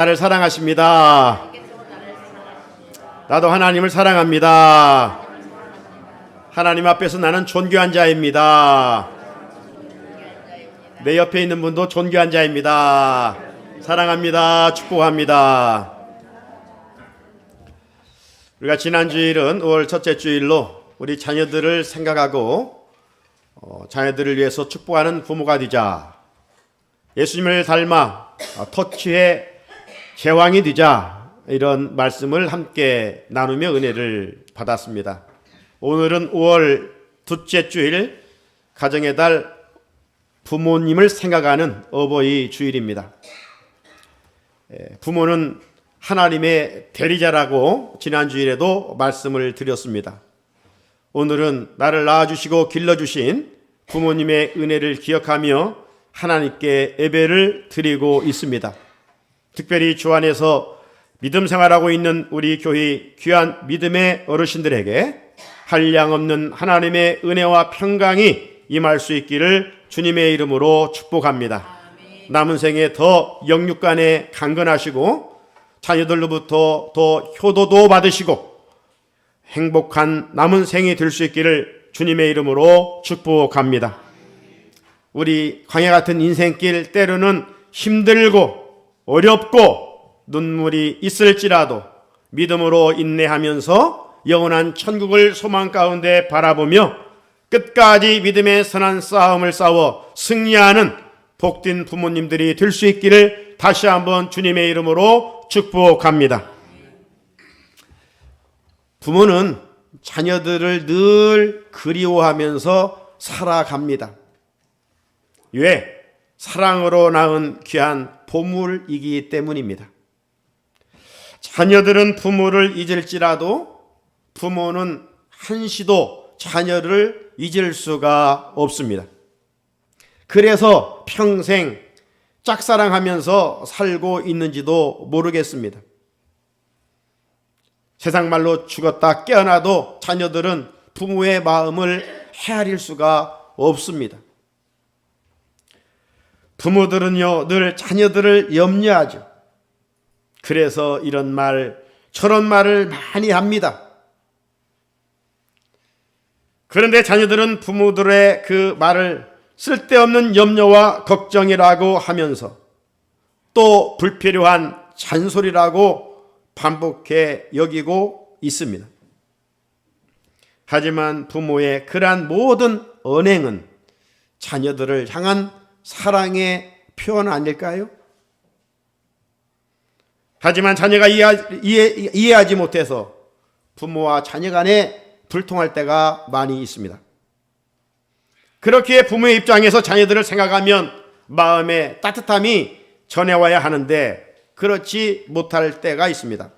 나를 사랑하십니다. 나도 하나님을 사랑합니다. 하나님 앞에서 나는 존귀한 자입니다. 내 옆에 있는 분도 존귀한 자입니다. 사랑합니다. 축복합니다. 우리가 지난 주일은 5월 첫째 주일로 우리 자녀들을 생각하고 자녀들을 위해서 축복하는 부모가 되자, 예수님을 닮아 터치의 제왕이 되자, 이런 말씀을 함께 나누며 은혜를 받았습니다. 오늘은 5월 둘째 주일, 가정의 달, 부모님을 생각하는 어버이 주일입니다. 부모는 하나님의 대리자라고 지난 주일에도 말씀을 드렸습니다. 오늘은 나를 낳아주시고 길러주신 부모님의 은혜를 기억하며 하나님께 예배를 드리고 있습니다. 특별히 주 안에서 믿음 생활하고 있는 우리 교회 귀한 믿음의 어르신들에게 한량없는 하나님의 은혜와 평강이 임할 수 있기를 주님의 이름으로 축복합니다. 남은 생에 더 영육간에 강건하시고 자녀들로부터 더 효도도 받으시고 행복한 남은 생이 될 수 있기를 주님의 이름으로 축복합니다. 우리 광야 같은 인생길, 때로는 힘들고 어렵고 눈물이 있을지라도 믿음으로 인내하면서 영원한 천국을 소망 가운데 바라보며 끝까지 믿음의 선한 싸움을 싸워 승리하는 복된 부모님들이 될 수 있기를 다시 한번 주님의 이름으로 축복합니다. 부모는 자녀들을 늘 그리워하면서 살아갑니다. 왜? 사랑으로 낳은 귀한 보물이기 때문입니다. 자녀들은 부모를 잊을지라도 부모는 한시도 자녀를 잊을 수가 없습니다. 그래서 평생 짝사랑하면서 살고 있는지도 모르겠습니다. 세상 말로 죽었다 깨어나도 자녀들은 부모의 마음을 헤아릴 수가 없습니다. 부모들은요, 늘 자녀들을 염려하죠. 그래서 이런 말, 저런 말을 많이 합니다. 그런데 자녀들은 부모들의 그 말을 쓸데없는 염려와 걱정이라고 하면서 또 불필요한 잔소리라고 반복해 여기고 있습니다. 하지만 부모의 그러한 모든 언행은 자녀들을 향한 사랑의 표현 아닐까요? 하지만 자녀가 이해하지 못해서 부모와 자녀 간에 불통할 때가 많이 있습니다. 그렇게 부모의 입장에서 자녀들을 생각하면 마음의 따뜻함이 전해와야 하는데 그렇지 못할 때가 있습니다.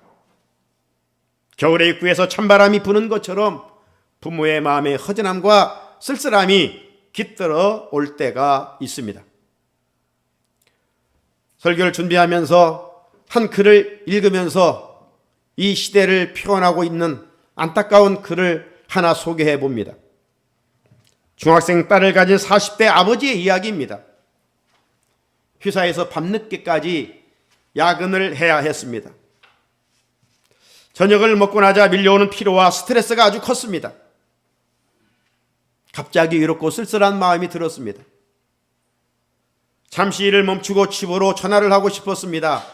겨울의 입구에서 찬바람이 부는 것처럼 부모의 마음의 허전함과 쓸쓸함이 깃들어 올 때가 있습니다. 설교를 준비하면서 한 글을 읽으면서 이 시대를 표현하고 있는 안타까운 글을 하나 소개해 봅니다. 중학생 딸을 가진 40대 아버지의 이야기입니다. 회사에서 밤늦게까지 야근을 해야 했습니다. 저녁을 먹고 나자 밀려오는 피로와 스트레스가 아주 컸습니다. 갑자기 외롭고 쓸쓸한 마음이 들었습니다. 잠시 일을 멈추고 집으로 전화를 하고 싶었습니다.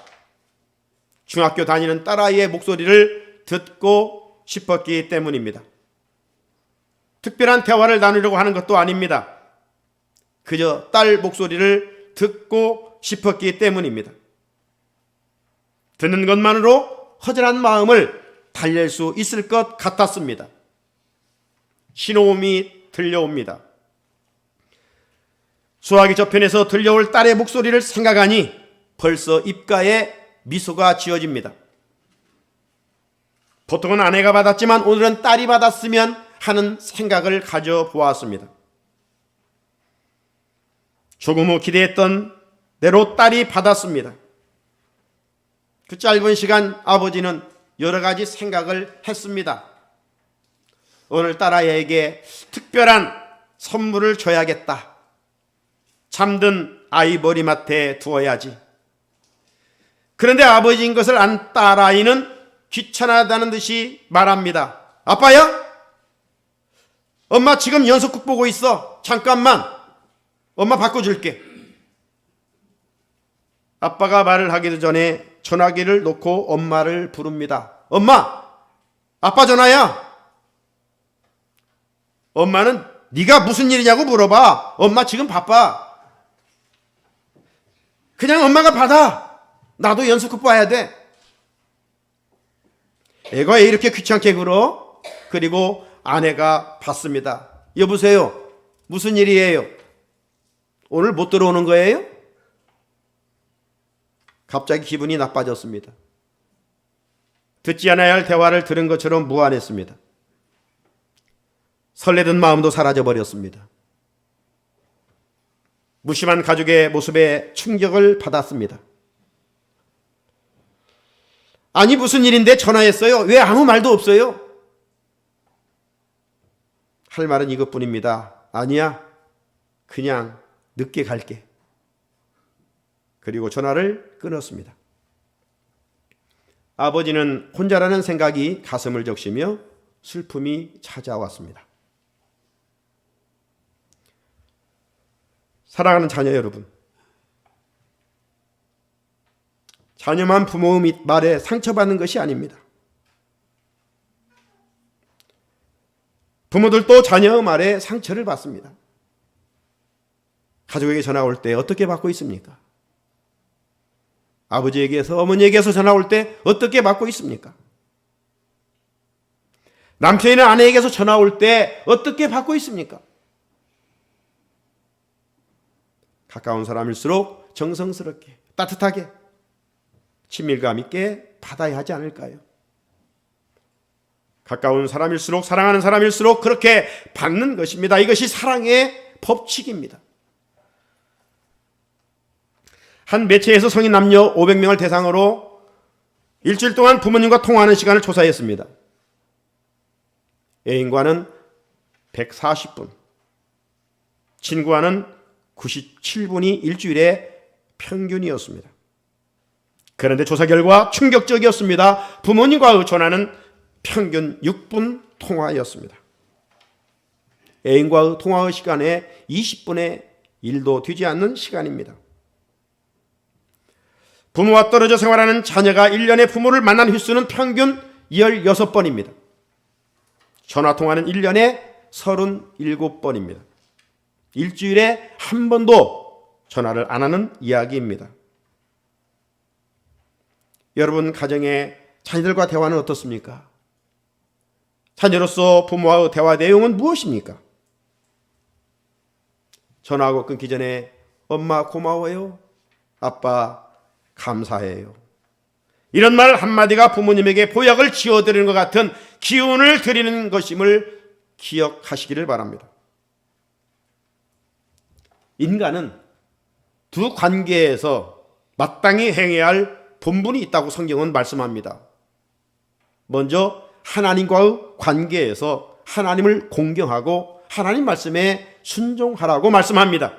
중학교 다니는 딸아이의 목소리를 듣고 싶었기 때문입니다. 특별한 대화를 나누려고 하는 것도 아닙니다. 그저 딸 목소리를 듣고 싶었기 때문입니다. 듣는 것만으로 허전한 마음을 달랠 수 있을 것 같았습니다. 신호음이 들려옵니다. 수화기 저편에서 들려올 딸의 목소리를 생각하니 벌써 입가에 미소가 지어집니다. 보통은 아내가 받았지만 오늘은 딸이 받았으면 하는 생각을 가져보았습니다. 조금 후 기대했던 대로 딸이 받았습니다. 그 짧은 시간 아버지는 여러 가지 생각을 했습니다. 오늘 딸아이에게 특별한 선물을 줘야겠다. 잠든 아이 머리맡에 두어야지. 그런데 아버지인 것을 안 딸아이는 귀찮아하다는 듯이 말합니다. 아빠야? 엄마 지금 연속극 보고 있어. 잠깐만. 엄마 바꿔줄게. 아빠가 말을 하기도 전에 전화기를 놓고 엄마를 부릅니다. 엄마! 아빠 전화야! 엄마는 네가 무슨 일이냐고 물어봐. 엄마 지금 바빠. 그냥 엄마가 받아. 나도 연속극 봐야 돼. 애가 왜 이렇게 귀찮게 굴어? 그리고 아내가 받습니다. 여보세요. 무슨 일이에요? 오늘 못 들어오는 거예요? 갑자기 기분이 나빠졌습니다. 듣지 않아야 할 대화를 들은 것처럼 무안했습니다. 설레던 마음도 사라져버렸습니다. 무심한 가족의 모습에 충격을 받았습니다. 아니 무슨 일인데 전화했어요? 왜 아무 말도 없어요? 할 말은 이것뿐입니다. 아니야, 그냥 늦게 갈게. 그리고 전화를 끊었습니다. 아버지는 혼자라는 생각이 가슴을 적시며 슬픔이 찾아왔습니다. 사랑하는 자녀 여러분, 자녀만 부모의 말에 상처받는 것이 아닙니다. 부모들도 자녀의 말에 상처를 받습니다. 가족에게 전화 올 때 어떻게 받고 있습니까? 아버지에게서 어머니에게서 전화 올 때 어떻게 받고 있습니까? 남편이나 아내에게서 전화 올 때 어떻게 받고 있습니까? 가까운 사람일수록 정성스럽게 따뜻하게 친밀감 있게 받아야 하지 않을까요? 가까운 사람일수록 사랑하는 사람일수록 그렇게 받는 것입니다. 이것이 사랑의 법칙입니다. 한 매체에서 성인 남녀 500명을 대상으로 일주일 동안 부모님과 통화하는 시간을 조사했습니다. 애인과는 140분, 친구와는 97분이 일주일의 평균이었습니다. 그런데 조사 결과 충격적이었습니다. 부모님과의 전화는 평균 6분 통화였습니다. 애인과의 통화의 시간에 20분의 1도 되지 않는 시간입니다. 부모와 떨어져 생활하는 자녀가 1년에 부모를 만난 횟수는 평균 16번입니다. 전화통화는 1년에 37번입니다. 일주일에 한 번도 전화를 안 하는 이야기입니다. 여러분 가정의 자녀들과 대화는 어떻습니까? 자녀로서 부모와의 대화 내용은 무엇입니까? 전화하고 끊기 전에 엄마 고마워요. 아빠 감사해요. 이런 말 한마디가 부모님에게 보약을 지어드리는 것 같은 기운을 드리는 것임을 기억하시기를 바랍니다. 인간은 두 관계에서 마땅히 행해야 할 본분이 있다고 성경은 말씀합니다. 먼저 하나님과의 관계에서 하나님을 공경하고 하나님 말씀에 순종하라고 말씀합니다.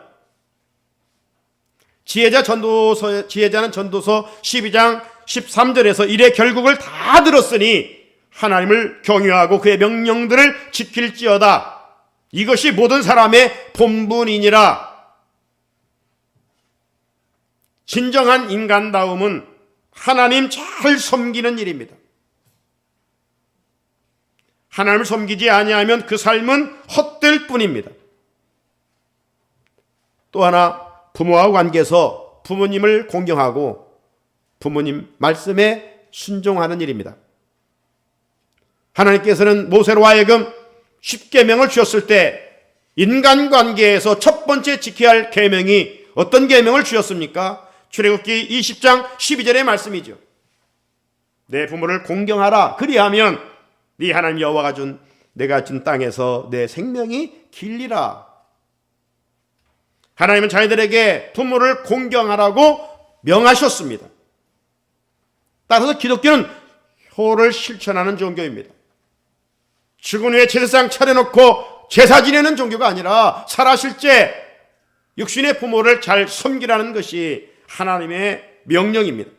지혜자는 전도서 12장 13절에서 일의 결국을 다 들었으니 하나님을 경외하고 그의 명령들을 지킬지어다. 이것이 모든 사람의 본분이니라. 진정한 인간다움은 하나님 잘 섬기는 일입니다. 하나님을 섬기지 아니하면 그 삶은 헛될 뿐입니다. 또 하나 부모와 관계에서 부모님을 공경하고 부모님 말씀에 순종하는 일입니다. 하나님께서는 모세로 하여금 10계명을 주셨을 때 인간관계에서 첫 번째 지켜야 할 계명이 어떤 계명을 주셨습니까? 출애굽기 20장 12절의 말씀이죠. 내 부모를 공경하라. 그리하면 네 하나님 여호와가 준 내가 준 땅에서 내 생명이 길리라. 하나님은 자녀들에게 부모를 공경하라고 명하셨습니다. 따라서 기독교는 효를 실천하는 종교입니다. 죽은 후에 제사상 차려놓고 제사 지내는 종교가 아니라 살아실 때 육신의 부모를 잘 섬기라는 것이 하나님의 명령입니다.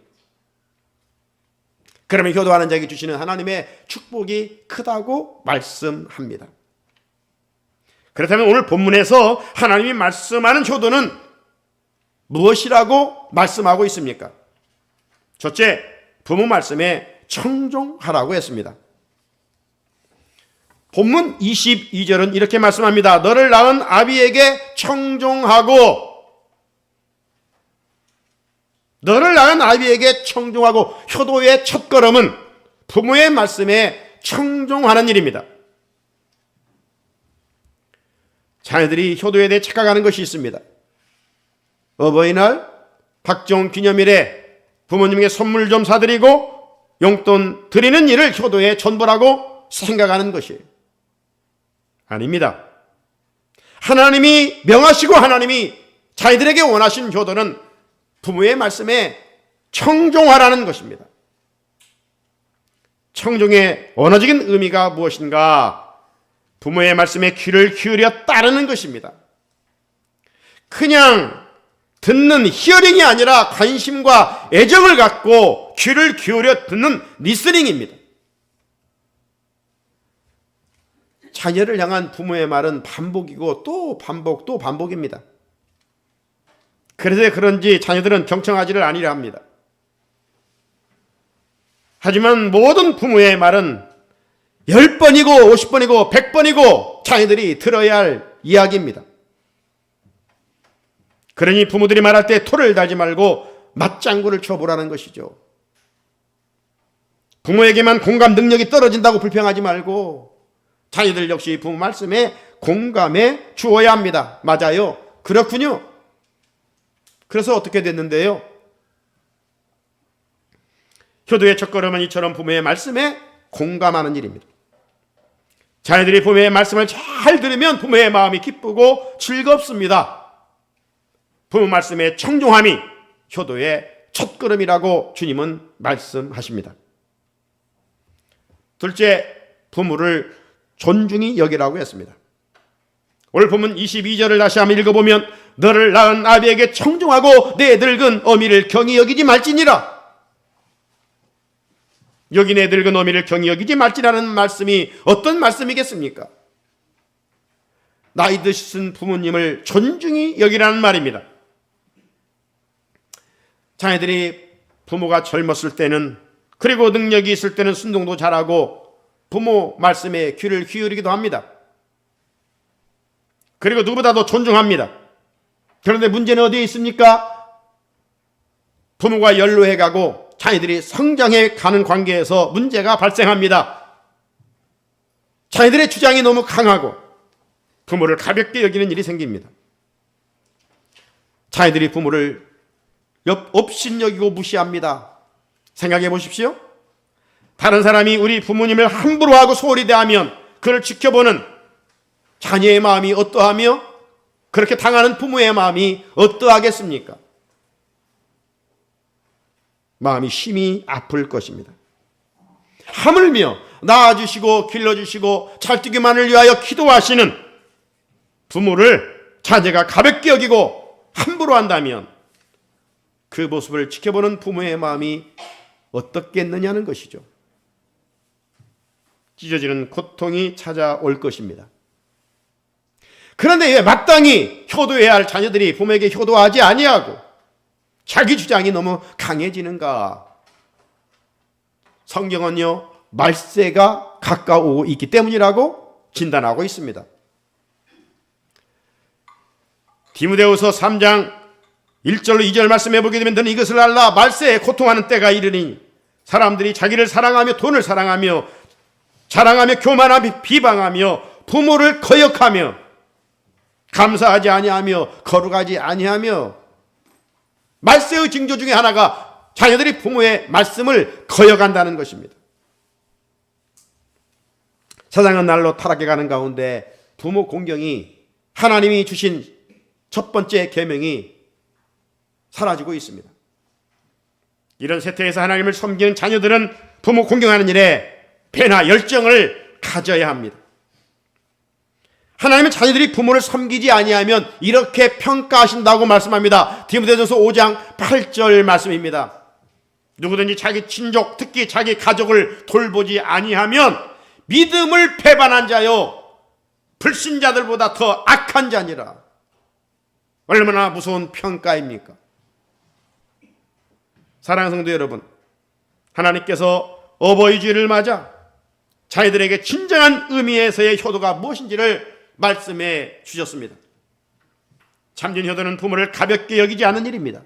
그러면 효도하는 자에게 주시는 하나님의 축복이 크다고 말씀합니다. 그렇다면 오늘 본문에서 하나님이 말씀하는 효도는 무엇이라고 말씀하고 있습니까? 첫째, 부모 말씀에 청종하라고 했습니다. 본문 22절은 이렇게 말씀합니다. 너를 낳은 아비에게 청종하고, 너를 낳은 아비에게 청종하고, 효도의 첫걸음은 부모의 말씀에 청종하는 일입니다. 자녀들이 효도에 대해 착각하는 것이 있습니다. 어버이날, 각종 기념일에 부모님에게 선물 좀 사드리고 용돈 드리는 일을 효도의 전부라고 생각하는 것이에요. 아닙니다. 하나님이 명하시고 하나님이 자녀들에게 원하신 효도는 부모의 말씀에 청종하라는 것입니다. 청종의 원어적인 의미가 무엇인가? 부모의 말씀에 귀를 기울여 따르는 것입니다. 그냥 듣는 히어링이 아니라 관심과 애정을 갖고 귀를 기울여 듣는 리스닝입니다. 자녀를 향한 부모의 말은 반복이고 또 반복 또 반복입니다. 그래서 그런지 자녀들은 경청하지를 아니려 합니다. 하지만 모든 부모의 말은 10번이고 50번이고 100번이고 자녀들이 들어야 할 이야기입니다. 그러니 부모들이 말할 때 토를 달지 말고 맞장구를 쳐보라는 것이죠. 부모에게만 공감 능력이 떨어진다고 불평하지 말고 자녀들 역시 부모 말씀에 공감해 주어야 합니다. 맞아요. 그렇군요. 그래서 어떻게 됐는데요? 효도의 첫걸음은 이처럼 부모의 말씀에 공감하는 일입니다. 자녀들이 부모의 말씀을 잘 들으면 부모의 마음이 기쁘고 즐겁습니다. 부모 말씀에 청종함이 효도의 첫걸음이라고 주님은 말씀하십니다. 둘째, 부모를 존중히 여기라고 했습니다. 오늘 본문 22절을 다시 한번 읽어보면 너를 낳은 아비에게 청종하고 내 늙은 어미를 경히 여기지 말지니라. 여기 내 늙은 어미를 경히 여기지 말지라는 말씀이 어떤 말씀이겠습니까? 나이 드신 부모님을 존중히 여기라는 말입니다. 자녀들이 부모가 젊었을 때는 그리고 능력이 있을 때는 순종도 잘하고 부모 말씀에 귀를 기울이기도 합니다. 그리고 누구보다도 존중합니다. 그런데 문제는 어디에 있습니까? 부모가 연로해가고 자녀들이 성장해 가는 관계에서 문제가 발생합니다. 자녀들의 주장이 너무 강하고 부모를 가볍게 여기는 일이 생깁니다. 자녀들이 부모를 업신여기고 무시합니다. 생각해 보십시오. 다른 사람이 우리 부모님을 함부로 하고 소홀히 대하면 그를 지켜보는 자녀의 마음이 어떠하며 그렇게 당하는 부모의 마음이 어떠하겠습니까? 마음이 심히 아플 것입니다. 하물며 낳아주시고 길러주시고 잘 뛰기만을 위하여 기도하시는 부모를 자녀가 가볍게 여기고 함부로 한다면 그 모습을 지켜보는 부모의 마음이 어떻겠느냐는 것이죠. 찢어지는 고통이 찾아올 것입니다. 그런데 왜 마땅히 효도해야 할 자녀들이 부모에게 효도하지 아니하고 자기 주장이 너무 강해지는가? 성경은요, 말세가 가까우고 있기 때문이라고 진단하고 있습니다. 디모데후서 3장 1절로 2절 말씀해 보게 되면 너는 이것을 알라. 말세에 고통하는 때가 이르니 사람들이 자기를 사랑하며 돈을 사랑하며 자랑하며 교만하며 비방하며 부모를 거역하며 감사하지 아니하며 거룩하지 아니하며 말세의 징조 중에 하나가 자녀들이 부모의 말씀을 거역한다는 것입니다. 세상은 날로 타락해가는 가운데 부모 공경이 하나님이 주신 첫 번째 계명이 사라지고 있습니다. 이런 세태에서 하나님을 섬기는 자녀들은 부모 공경하는 일에 배나 열정을 가져야 합니다. 하나님은 자녀들이 부모를 섬기지 아니하면 이렇게 평가하신다고 말씀합니다. 디모데전서 5장 8절 말씀입니다. 누구든지 자기 친족, 특히 자기 가족을 돌보지 아니하면 믿음을 배반한 자요 불신자들보다 더 악한 자니라. 얼마나 무서운 평가입니까? 사랑하는 성도 여러분, 하나님께서 어버이 주일을 맞아 자녀들에게 진정한 의미에서의 효도가 무엇인지를 말씀해 주셨습니다. 참된 효도는 부모를 가볍게 여기지 않은 일입니다.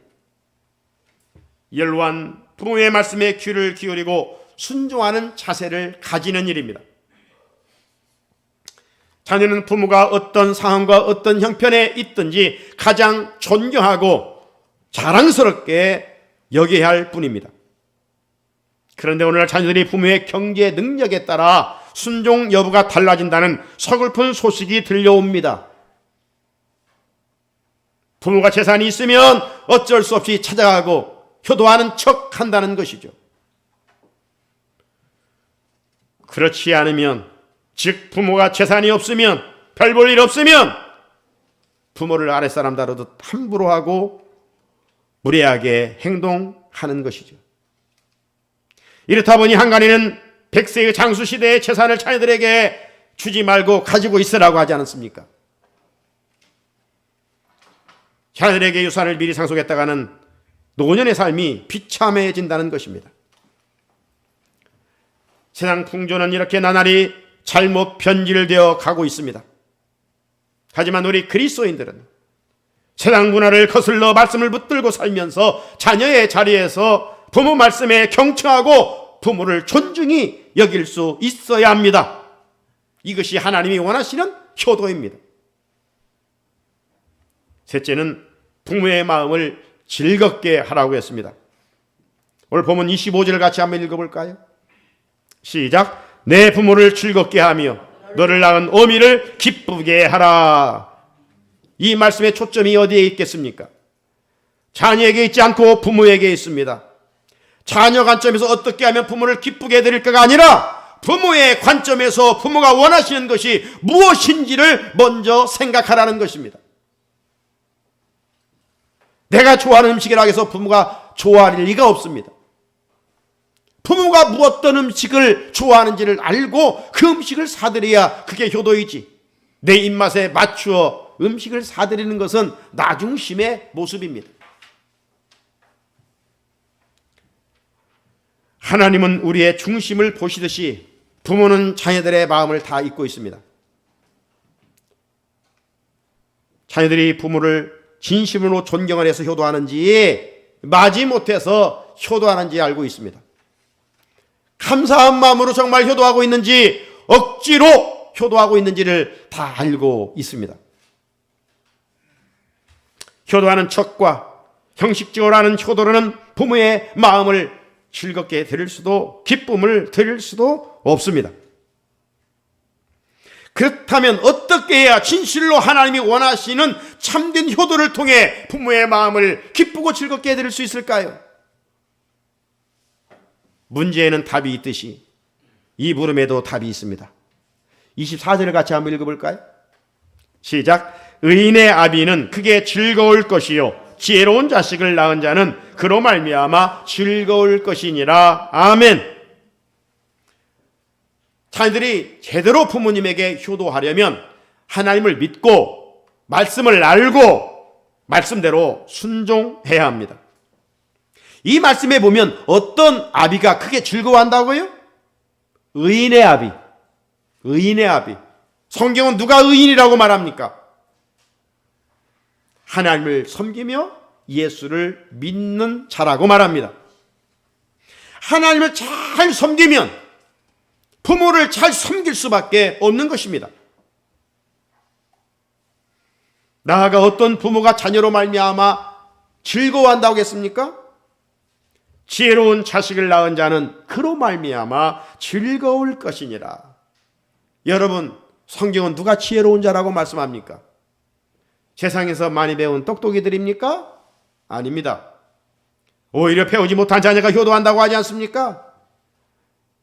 연로한 부모의 말씀에 귀를 기울이고 순종하는 자세를 가지는 일입니다. 자녀는 부모가 어떤 상황과 어떤 형편에 있든지 가장 존경하고 자랑스럽게 여겨야 할 뿐입니다. 그런데 오늘날 자녀들이 부모의 경제 능력에 따라 순종 여부가 달라진다는 서글픈 소식이 들려옵니다. 부모가 재산이 있으면 어쩔 수 없이 찾아가고 효도하는 척 한다는 것이죠. 그렇지 않으면, 즉 부모가 재산이 없으면, 별 볼 일 없으면 부모를 아랫사람 다루듯 함부로 하고 무례하게 행동하는 것이죠. 이렇다 보니 한간에는 100세의 장수시대의 재산을 자녀들에게 주지 말고 가지고 있으라고 하지 않았습니까? 자녀들에게 유산을 미리 상속했다가는 노년의 삶이 비참해진다는 것입니다. 세상 풍조는 이렇게 나날이 잘못 변질되어 가고 있습니다. 하지만 우리 그리스도인들은 세상 문화를 거슬러 말씀을 붙들고 살면서 자녀의 자리에서 부모 말씀에 경청하고 부모를 존중히 여길 수 있어야 합니다. 이것이 하나님이 원하시는 효도입니다. 셋째는 부모의 마음을 즐겁게 하라고 했습니다. 오늘 본문 25절을 같이 한번 읽어볼까요? 시작. 내 부모를 즐겁게 하며 너를 낳은 어미를 기쁘게 하라. 이 말씀의 초점이 어디에 있겠습니까? 자녀에게 있지 않고 부모에게 있습니다. 자녀 관점에서 어떻게 하면 부모를 기쁘게 해드릴까가 아니라 부모의 관점에서 부모가 원하시는 것이 무엇인지를 먼저 생각하라는 것입니다. 내가 좋아하는 음식이라고 해서 부모가 좋아할 리가 없습니다. 부모가 어떤 음식을 좋아하는지를 알고 그 음식을 사드려야 그게 효도이지, 내 입맛에 맞추어 음식을 사드리는 것은 나중심의 모습입니다. 하나님은 우리의 중심을 보시듯이 부모는 자녀들의 마음을 다 잊고 있습니다. 자녀들이 부모를 진심으로 존경을 해서 효도하는지 마지못해서 효도하는지 알고 있습니다. 감사한 마음으로 정말 효도하고 있는지 억지로 효도하고 있는지를 다 알고 있습니다. 효도하는 척과 형식적으로 하는 효도로는 부모의 마음을 즐겁게 드릴 수도 기쁨을 드릴 수도 없습니다. 그렇다면 어떻게 해야 진실로 하나님이 원하시는 참된 효도를 통해 부모의 마음을 기쁘고 즐겁게 해드릴 수 있을까요? 문제에는 답이 있듯이 이 물음에도 답이 있습니다. 24절을 같이 한번 읽어볼까요? 시작. 의인의 아비는 그게 즐거울 것이요 지혜로운 자식을 낳은 자는 그로 말미암아 즐거울 것이니라. 아멘. 자녀들이 제대로 부모님에게 효도하려면 하나님을 믿고 말씀을 알고 말씀대로 순종해야 합니다. 이 말씀에 보면 어떤 아비가 크게 즐거워한다고요? 의인의 아비. 의인의 아비. 성경은 누가 의인이라고 말합니까? 하나님을 섬기며 예수를 믿는 자라고 말합니다. 하나님을 잘 섬기면 부모를 잘 섬길 수밖에 없는 것입니다. 나아가 어떤 부모가 자녀로 말미암아 즐거워한다고 했습니까? 지혜로운 자식을 낳은 자는 그로 말미암아 즐거울 것이니라. 여러분, 성경은 누가 지혜로운 자라고 말씀합니까? 세상에서 많이 배운 똑똑이들입니까? 아닙니다. 오히려 배우지 못한 자녀가 효도한다고 하지 않습니까?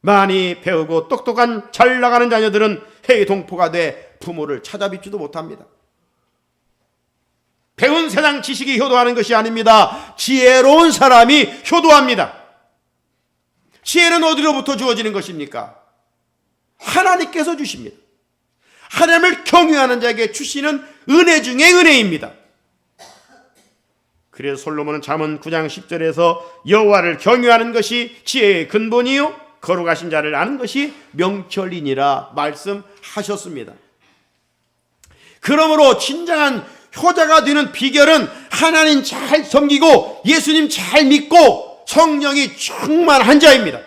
많이 배우고 똑똑한 잘 나가는 자녀들은 해의 동포가 돼 부모를 찾아뵙지도 못합니다. 배운 세상 지식이 효도하는 것이 아닙니다. 지혜로운 사람이 효도합니다. 지혜는 어디로부터 주어지는 것입니까? 하나님께서 주십니다. 하나님을 경외하는 자에게 주시는 은혜 중에 은혜입니다. 그래서 솔로몬은 잠언 9장 10절에서 여호와를 경외하는 것이 지혜의 근본이요 거룩하신 자를 아는 것이 명철이니라 말씀하셨습니다. 그러므로 진정한 효자가 되는 비결은 하나님 잘 섬기고 예수님 잘 믿고 성령이 충만한 자입니다.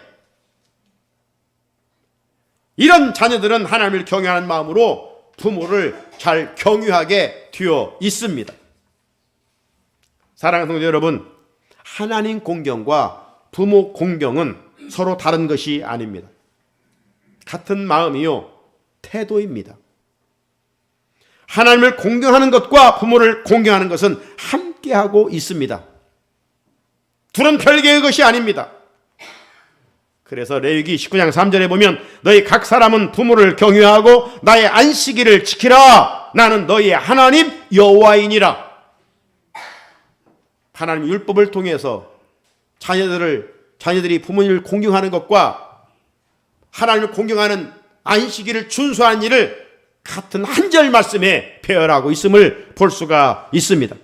이런 자녀들은 하나님을 경외하는 마음으로 부모를 잘 경유하게 되어 있습니다. 사랑하는 성도 여러분, 하나님 공경과 부모 공경은 서로 다른 것이 아닙니다. 같은 마음이요, 태도입니다. 하나님을 공경하는 것과 부모를 공경하는 것은 함께하고 있습니다. 둘은 별개의 것이 아닙니다. 그래서 레위기 19장 3절에 보면 너희 각 사람은 부모를 경외하고 나의 안식일을 지키라. 나는 너희의 하나님 여호와이니라. 하나님 율법을 통해서 자녀들이 부모님을 공경하는 것과 하나님을 공경하는 안식일을 준수하는 일을 같은 한 절 말씀에 배열하고 있음을 볼 수가 있습니다.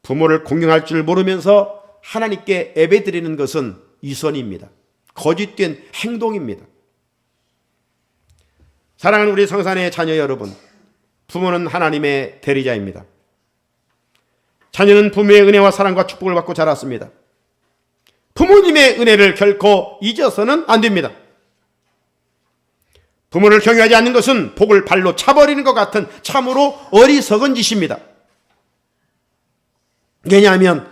부모를 공경할 줄 모르면서 하나님께 예배드리는 것은 위선입니다. 거짓된 행동입니다. 사랑하는 우리 성산의 자녀 여러분, 부모는 하나님의 대리자입니다. 자녀는 부모의 은혜와 사랑과 축복을 받고 자랐습니다. 부모님의 은혜를 결코 잊어서는 안 됩니다. 부모를 경외하지 않는 것은 복을 발로 차버리는 것 같은 참으로 어리석은 짓입니다. 왜냐하면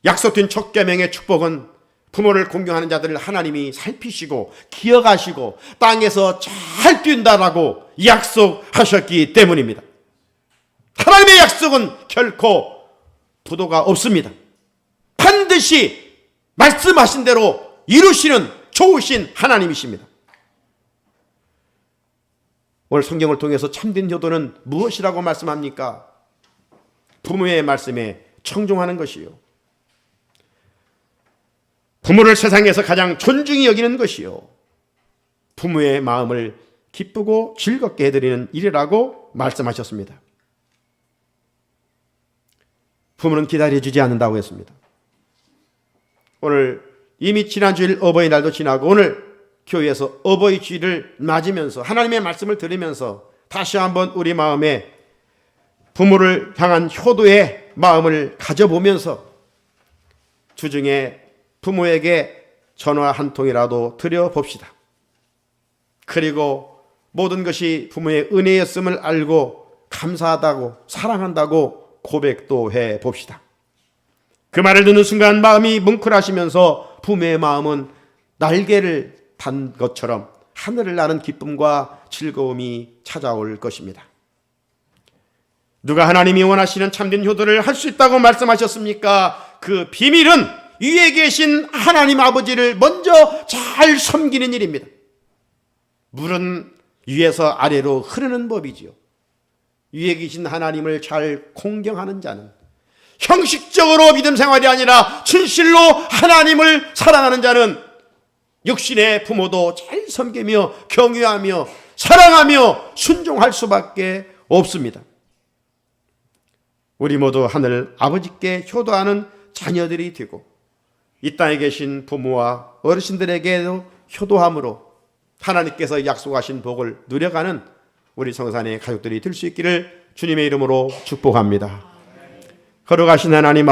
약속된 첫 계명의 축복은 부모를 공경하는 자들을 하나님이 살피시고 기억하시고 땅에서 잘 뛴다라고 약속하셨기 때문입니다. 하나님의 약속은 결코 부도가 없습니다. 반드시 말씀하신 대로 이루시는 좋으신 하나님이십니다. 오늘 성경을 통해서 참된 효도는 무엇이라고 말씀합니까? 부모의 말씀에 청종하는 것이요, 부모를 세상에서 가장 존중히 여기는 것이요, 부모의 마음을 기쁘고 즐겁게 해드리는 일이라고 말씀하셨습니다. 부모는 기다려주지 않는다고 했습니다. 오늘 이미 지난주일 어버이날도 지나고 오늘 교회에서 어버이 주일을 맞으면서 하나님의 말씀을 들으면서 다시 한번 우리 마음에 부모를 향한 효도의 마음을 가져보면서 주중에 부모에게 전화 한 통이라도 드려봅시다. 그리고 모든 것이 부모의 은혜였음을 알고 감사하다고 사랑한다고 고백도 해봅시다. 그 말을 듣는 순간 마음이 뭉클하시면서 부모의 마음은 날개를 단 것처럼 하늘을 나는 기쁨과 즐거움이 찾아올 것입니다. 누가 하나님이 원하시는 참된 효도를 할 수 있다고 말씀하셨습니까? 그 비밀은 위에 계신 하나님 아버지를 먼저 잘 섬기는 일입니다. 물은 위에서 아래로 흐르는 법이지요. 위에 계신 하나님을 잘 공경하는 자는 형식적으로 믿음 생활이 아니라 진실로 하나님을 사랑하는 자는 육신의 부모도 잘 섬기며 경외하며 사랑하며 순종할 수밖에 없습니다. 우리 모두 하늘 아버지께 효도하는 자녀들이 되고 이 땅에 계신 부모와 어르신들에게도 효도함으로 하나님께서 약속하신 복을 누려가는 우리 성산의 가족들이 될 수 있기를 주님의 이름으로 축복합니다. 거룩하신 하나님